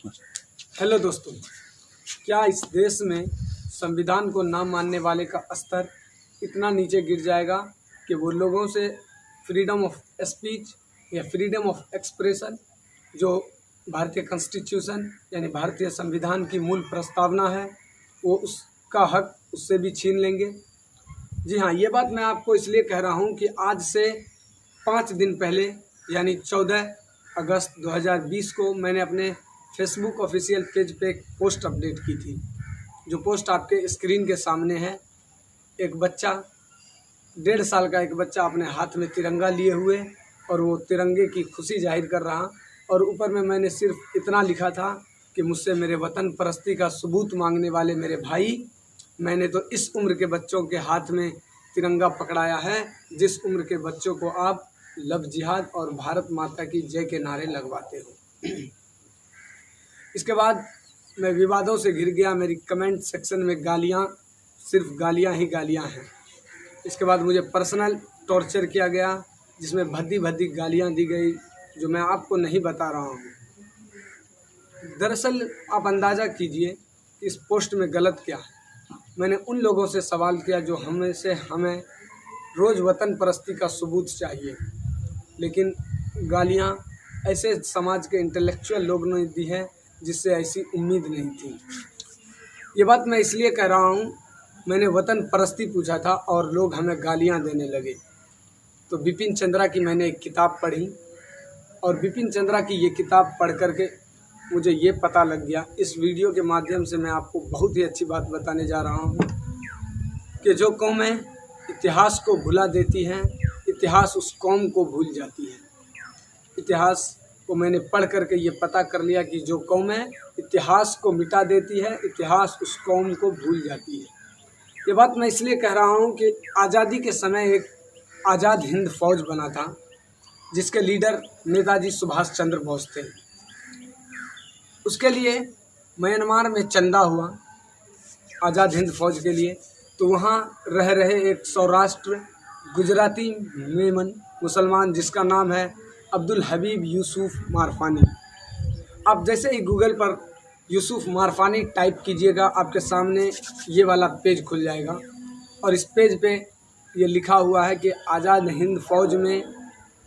Hello दोस्तों, क्या इस देश में संविधान को ना मानने वाले का स्तर इतना नीचे गिर जाएगा कि वो लोगों से फ्रीडम ऑफ स्पीच या फ्रीडम ऑफ एक्सप्रेशन, जो भारतीय कॉन्स्टिट्यूशन यानी भारतीय संविधान की मूल प्रस्तावना है, वो उसका हक उससे भी छीन लेंगे। जी हाँ, ये बात मैं आपको इसलिए कह रहा हूँ कि आज से 5 दिन पहले यानी 14 अगस्त 2020 को मैंने अपने फेसबुक ऑफिशियल पेज पे एक पोस्ट अपडेट की थी। जो पोस्ट आपके स्क्रीन के सामने है। एक बच्चा, 1.5 साल का एक बच्चा अपने हाथ में तिरंगा लिए हुए और वो तिरंगे की खुशी जाहिर कर रहा, और ऊपर में मैंने सिर्फ इतना लिखा था कि मुझसे मेरे वतन परस्ती का सबूत मांगने वाले मेरे भाई, मैंने तो इस उम्र के बच्चों के हाथ में तिरंगा पकड़ाया है जिस उम्र के बच्चों को आप लव जिहाद और भारत माता की जय के नारे लगवाते हो। इसके बाद मैं विवादों से घिर गया। मेरी कमेंट सेक्शन में गालियाँ, सिर्फ गालियाँ ही गालियाँ हैं। इसके बाद मुझे पर्सनल टॉर्चर किया गया, जिसमें भद्दी भद्दी गालियाँ दी गई जो मैं आपको नहीं बता रहा हूँ। दरअसल आप अंदाज़ा कीजिए कि इस पोस्ट में गलत क्या है। मैंने उन लोगों से सवाल किया जो हमें रोज़ वतन परस्ती का सबूत चाहिए, लेकिन गालियाँ ऐसे समाज के इंटेलेक्चुअल लोग ने दी है जिससे ऐसी उम्मीद नहीं थी। ये बात मैं इसलिए कह रहा हूँ, मैंने वतन परस्ती पूछा था और लोग हमें गालियाँ देने लगे। तो बिपिन चंद्रा की मैंने एक किताब पढ़ी, और बिपिन चंद्रा की ये किताब पढ़ करके मुझे ये पता लग गया। इस वीडियो के माध्यम से मैं आपको बहुत ही अच्छी बात बताने जा रहा हूँ कि जो कौमें इतिहास को भुला देती हैं, इतिहास उस कौम को भूल जाती है। इतिहास को मैंने पढ़ करके ये पता कर लिया कि जो कौमें इतिहास को मिटा देती है, इतिहास उस कौम को भूल जाती है। ये बात मैं इसलिए कह रहा हूँ कि आज़ादी के समय एक आज़ाद हिंद फौज बना था, जिसके लीडर नेताजी सुभाष चंद्र बोस थे। उसके लिए म्यांमार में चंदा हुआ आज़ाद हिंद फौज के लिए, तो वहाँ रह रहे एक सौराष्ट्र गुजराती मेमन मुसलमान जिसका नाम है अब्दुल हबीब यूसुफ मारफानी। आप जैसे ही गूगल पर यूसुफ मारफानी टाइप कीजिएगा, आपके सामने ये वाला पेज खुल जाएगा, और इस पेज पे ये लिखा हुआ है कि आज़ाद हिंद फौज में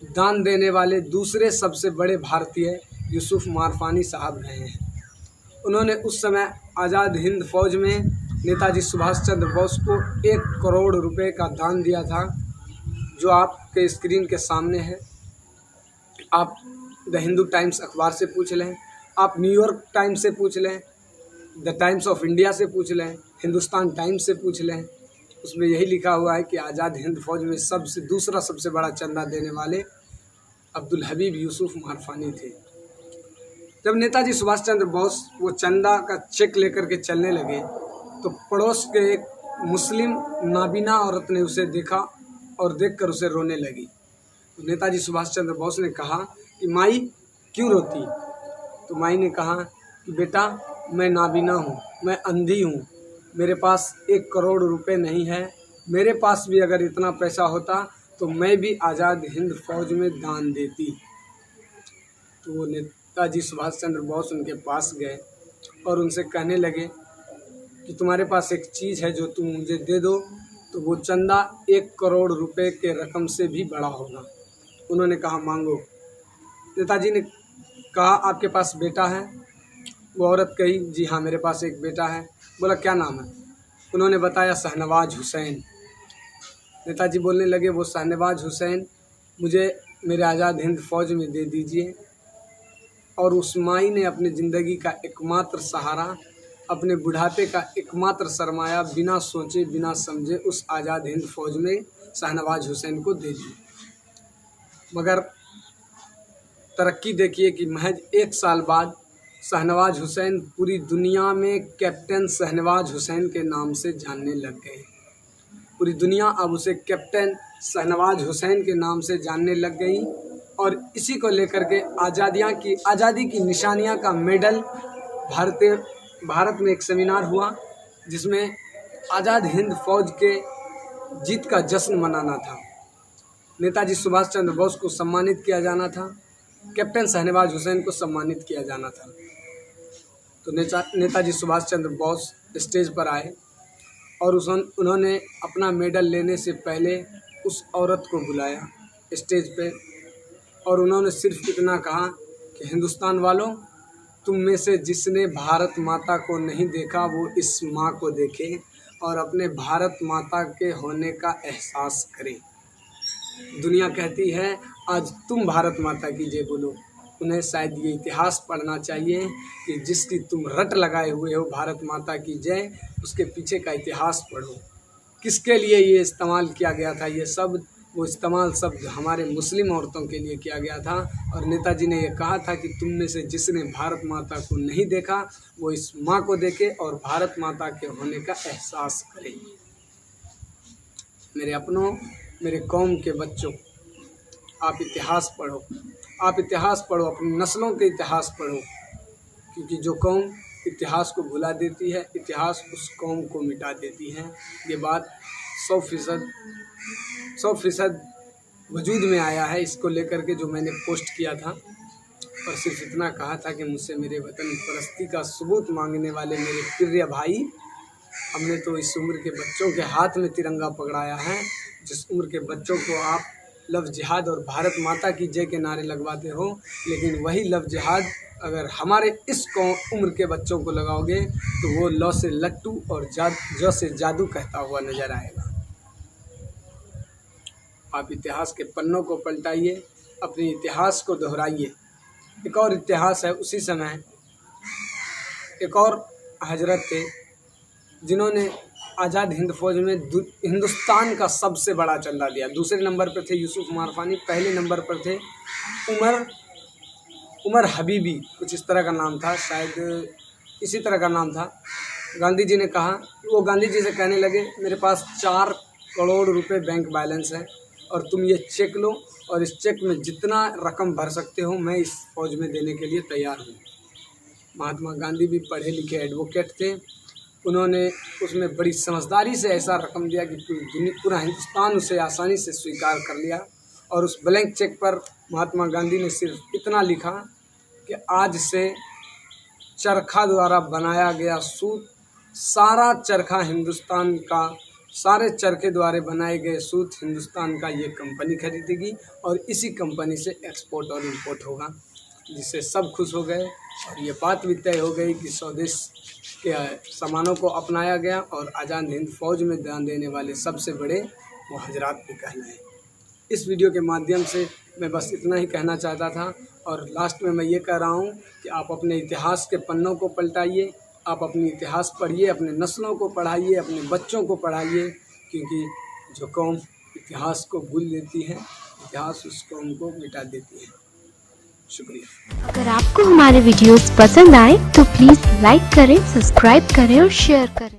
दान देने वाले दूसरे सबसे बड़े भारतीय यूसुफ मारफानी साहब रहे हैं। उन्होंने उस समय आज़ाद हिंद फौज में नेताजी सुभाष चंद्र बोस को 1 करोड़ रुपए का दान दिया था, जो आपके स्क्रीन के सामने है। आप द हिंदू टाइम्स अखबार से पूछ लें, आप न्यूयॉर्क टाइम्स से पूछ लें, द टाइम्स ऑफ इंडिया से पूछ लें, हिंदुस्तान टाइम्स से पूछ लें, उसमें यही लिखा हुआ है कि आज़ाद हिंद फौज में दूसरा सबसे बड़ा चंदा देने वाले अब्दुल हबीब यूसुफ मारफानी थे। जब नेताजी सुभाष चंद्र बोस वो चंदा का चेक लेकर के चलने लगे, तो पड़ोस के एक मुस्लिम नाबीना औरत ने उसे देखा और देखकर उसे रोने लगी। तो नेताजी सुभाष चंद्र बोस ने कहा कि माई क्यों रोती? तो माई ने कहा कि बेटा, मैं नाबीना हूँ, मैं अंधी हूँ, मेरे पास 1 करोड़ रुपए नहीं है। मेरे पास भी अगर इतना पैसा होता तो मैं भी आज़ाद हिंद फौज में दान देती। तो वो नेताजी सुभाष चंद्र बोस उनके पास गए और उनसे कहने लगे कि तुम्हारे पास एक चीज़ है जो तुम मुझे दे दो तो वो चंदा 1 करोड़ रुपए के रकम से भी बड़ा होगा। उन्होंने कहा मांगो। नेताजी ने कहा आपके पास बेटा है? वो औरत कही जी हाँ, मेरे पास एक बेटा है। बोला क्या नाम है? उन्होंने बताया शाहनवाज हुसैन। नेताजी बोलने लगे वो शाहनवाज हुसैन मुझे मेरे आज़ाद हिंद फौज में दे दीजिए। और उस माई ने अपनी ज़िंदगी का एकमात्र सहारा, अपने बुढ़ापे का एकमात्र सरमाया बिना सोचे बिना समझे उस आज़ाद हिंद फौज में शाहनवाज हुसैन को दे दी। मगर तरक्की देखिए कि महज 1 साल बाद शाहनवाज हुसैन पूरी दुनिया में कैप्टन शाहनवाज हुसैन के नाम से जानने लग गए। पूरी दुनिया अब उसे कैप्टन शाहनवाज हुसैन के नाम से जानने लग गई, और इसी को लेकर के आज़ादी की निशानियां का मेडल भारत में एक सेमिनार हुआ, जिसमें आज़ाद हिंद फौज के जीत का जश्न मनाना था। नेताजी सुभाष चंद्र बोस को सम्मानित किया जाना था, कैप्टन शाहनवाज हुसैन को सम्मानित किया जाना था। तो नेताजी सुभाष चंद्र बोस स्टेज पर आए और उन्होंने अपना मेडल लेने से पहले उस औरत को बुलाया स्टेज पे और उन्होंने सिर्फ इतना कहा कि हिंदुस्तान वालों, तुम में से जिसने भारत माता को नहीं देखा वो इस माँ को देखे और अपने भारत माता के होने का एहसास करे। दुनिया कहती है आज तुम भारत माता की जय बोलो। उन्हें शायद ये इतिहास पढ़ना चाहिए कि जिसकी तुम रट लगाए हुए हो भारत माता की जय, उसके पीछे का इतिहास पढ़ो। किसके लिए ये इस्तेमाल किया गया था ये शब्द? वो इस्तेमाल शब्द हमारे मुस्लिम औरतों के लिए किया गया था और नेताजी ने ये कहा था कि तुम में से जिसने भारत माता को नहीं देखा वो इस माँ को देखे और भारत माता के होने का एहसास करे। मेरे अपनों, मेरे कौम के बच्चों, आप इतिहास पढ़ो, आप इतिहास पढ़ो, अपनी नस्लों के इतिहास पढ़ो, क्योंकि जो कौम इतिहास को भुला देती है, इतिहास उस कौम को मिटा देती है। ये बात 100% वजूद में आया है इसको लेकर के जो मैंने पोस्ट किया था और सिर्फ इतना कहा था कि मुझसे मेरे वतन परस्ती का सबूत मांगने वाले मेरे प्रिय भाई, हमने तो इस उम्र के बच्चों के हाथ में तिरंगा पकड़ाया है। जिस उम्र के बच्चों को आप लव जिहाद और भारत माता की जय के नारे लगवाते हो, लेकिन वही लव जिहाद अगर हमारे इस उम्र के बच्चों को लगाओगे तो वो लौ से लट्टू और ज से जादू कहता हुआ नजर आएगा। आप इतिहास के पन्नों को पलटाइए, अपने इतिहास को दोहराइए। एक और इतिहास है, उसी समय एक और हजरत थे जिन्होंने आज़ाद हिंद फौज में हिंदुस्तान का सबसे बड़ा चंदा लिया। दूसरे नंबर पर थे यूसुफ मारफानी, पहले नंबर पर थे उमर हबीबी, कुछ इस तरह का नाम था, शायद इसी तरह का नाम था। गांधी जी ने कहा, वो गांधी जी से कहने लगे मेरे पास 4 करोड़ रुपए बैंक बैलेंस है और तुम ये चेक लो और इस चेक में जितना रकम भर सकते हो मैं इस फौज में देने के लिए तैयार हूँ। महात्मा गांधी भी पढ़े लिखे एडवोकेट थे, उन्होंने उसमें बड़ी समझदारी से ऐसा रकम दिया कि पूरा हिंदुस्तान उसे आसानी से स्वीकार कर लिया। और उस ब्लैंक चेक पर महात्मा गांधी ने सिर्फ इतना लिखा कि आज से चरखा द्वारा बनाया गया सूत, सारा चरखा हिंदुस्तान का, सारे चरखे द्वारा बनाए गए सूत हिंदुस्तान का ये कंपनी खरीदेगी और इसी कंपनी से एक्सपोर्ट और इंपोर्ट होगा, जिससे सब खुश हो गए। और ये बात भी तय हो गई कि स्वदेश के सामानों को अपनाया गया और आज़ाद हिंद फौज में दान देने वाले सबसे बड़े वो हजरात भी कहलाए। इस वीडियो के माध्यम से मैं बस इतना ही कहना चाहता था और लास्ट में मैं ये कह रहा हूँ कि आप अपने इतिहास के पन्नों को पलटाइए, आप अपनी इतिहास पढ़िए, अपने नस्लों को पढ़ाइए, अपने बच्चों को पढ़ाइए, क्योंकि जो कौम इतिहास को भूल देती है, इतिहास उस कौम को मिटा देती है। शुक्रिया। अगर आपको हमारे वीडियोस पसंद आए तो प्लीज़ लाइक करें, सब्सक्राइब करें और शेयर करें।